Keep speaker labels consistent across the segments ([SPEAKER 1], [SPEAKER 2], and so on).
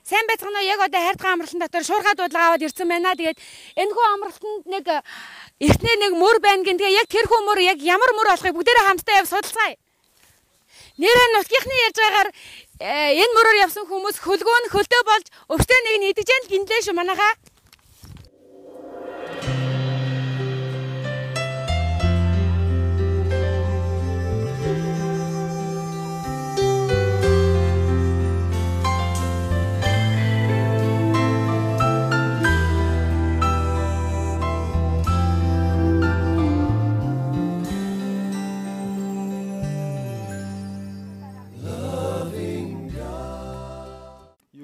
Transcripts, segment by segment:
[SPEAKER 1] Сайн байцгаана уу? Яг одоо хайрцаг амралтын дотор шуурхай дуудлага аваад ирсэн байна. Тэгээд энэхүү амралтанд нэг эртний нэг мөр байна гин. Тэгээ яг тэрхүү мөр яг ямар мөр болохыг бүгдээрээ хамтдаа яв судалцгаая. Нэрээ нутгийнхны ярьж байгаагаар энэ мөрөөр явсан хүмүүс хөлгөөн хөлдөө болж өвчтөө нэг нь идэж ял гинлээ шүү манайхаа.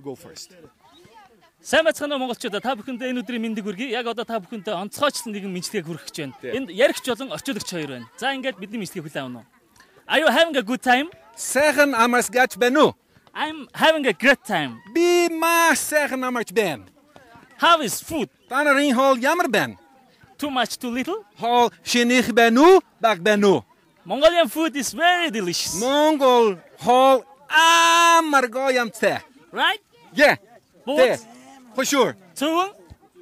[SPEAKER 2] Go first.
[SPEAKER 3] Сайн байцгаана уу монголчуудаа, та бүхэндээ энэ өдрийн мэндийг хүргэе. Яг одоо та бүхэндээ онцгойчсон нэгэн мэдлэгийг хүргэж байна. Энд яригч болон орчуулагч хоёр байна. За ингээд бидний мэдлэгийг хүлээн авах уу? Are you having a good time?
[SPEAKER 2] Zeggen amers gach benu.
[SPEAKER 3] I'm having a great time.
[SPEAKER 2] Bi ma zeggen amers ben.
[SPEAKER 3] How is food?
[SPEAKER 2] Tanarin hol jammer ben.
[SPEAKER 3] Too much, too little?
[SPEAKER 2] Hol shinig benu, bak benu.
[SPEAKER 3] Mongolian food is very delicious.
[SPEAKER 2] Mongol hol amar goyam te.
[SPEAKER 3] Right?
[SPEAKER 2] Yeah.
[SPEAKER 3] Both?
[SPEAKER 2] For sure.
[SPEAKER 3] Two?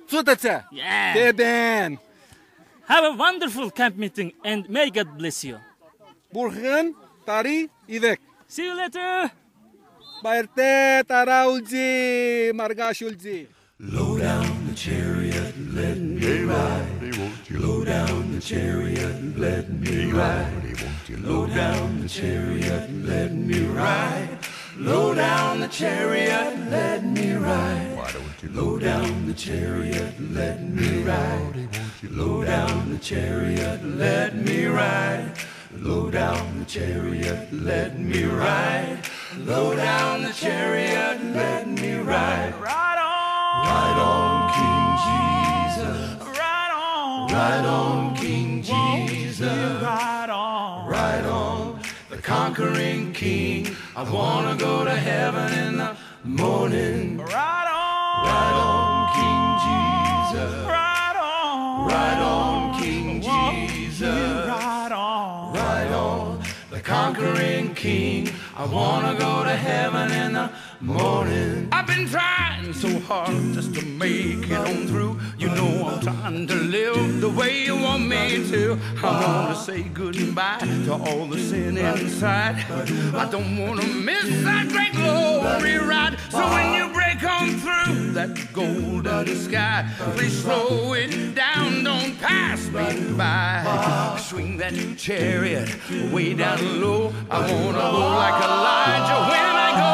[SPEAKER 2] Tutatse.
[SPEAKER 3] Yeah.
[SPEAKER 2] Te ben.
[SPEAKER 3] Have a wonderful camp meeting and may God bless you.
[SPEAKER 2] Burgen, tari, ivek.
[SPEAKER 3] See you later.
[SPEAKER 2] Baerte taraulji, margashulji.
[SPEAKER 4] Low down the chariot, let me ride. Low down the chariot, let me ride. Low down the chariot, let me ride. Low down the chariot, let me ride. Low down the chariot, let me ride. Low down the chariot, let me ride. Low down the chariot, let me ride. Low down the chariot, let me ride. Ride on, King Jesus. Ride on, King Jesus. Ride on, the conquering King. I wanna go to heaven in the morning. Ride on, King Jesus. Ride on, King Jesus. Ride on, the conquering King. I wanna go to heaven in the morning. I've been trying so hard just to make it on through. You know I'm trying to live the way you want me to. I want to say goodbye to all the sin inside. I don't want to miss that great glory ride. So when you break on through that golden sky, please slow it down, don't pass me by. Swing that chariot way down low. I want to go like Elijah when I go.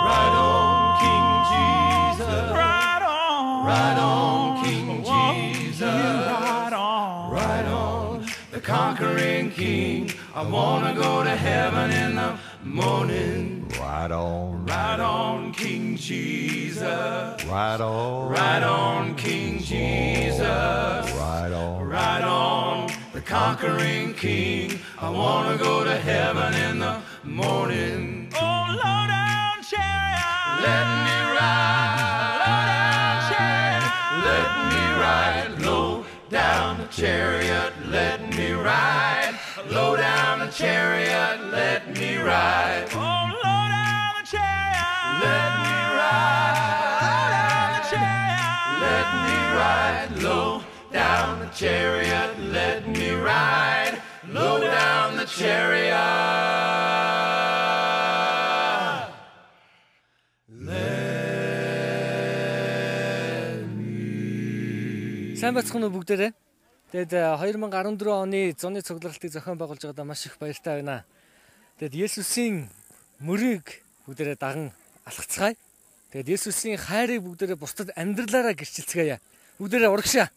[SPEAKER 4] Ride on, King Jesus. Ride on, King Jesus. Ride on, the conquering King. I wanna go to heaven in the morning.
[SPEAKER 5] Ride
[SPEAKER 4] on, King Jesus.
[SPEAKER 5] Ride
[SPEAKER 4] on, King Jesus. Ride on, the conquering King. I wanna go to heaven in the morning. Oh, low down chariot, let me ride. Low down chariot, let me ride. Low down the chariot, let me ride. Low down the chariot, let me ride. Oh, low down the chariot, let me ride. Low down the chariot, let me ride. Low down the chariot, let me ride. Low down the chariot.
[SPEAKER 6] Сайн бацхан уу бүгдээрээ. Тэгэд 2014 оны зуны цугларалтыг зохион байгуулж байгаадаа маш их баяртай байна. Тэгэд Есүсийн мөрийг бүгдээрээ даган алхацгаая. Тэгэд Есүсийн хайрыг бүгдээрээ бусдад амьдралаараа гэрчилцгээе. Бүгдээрээ урагшаа.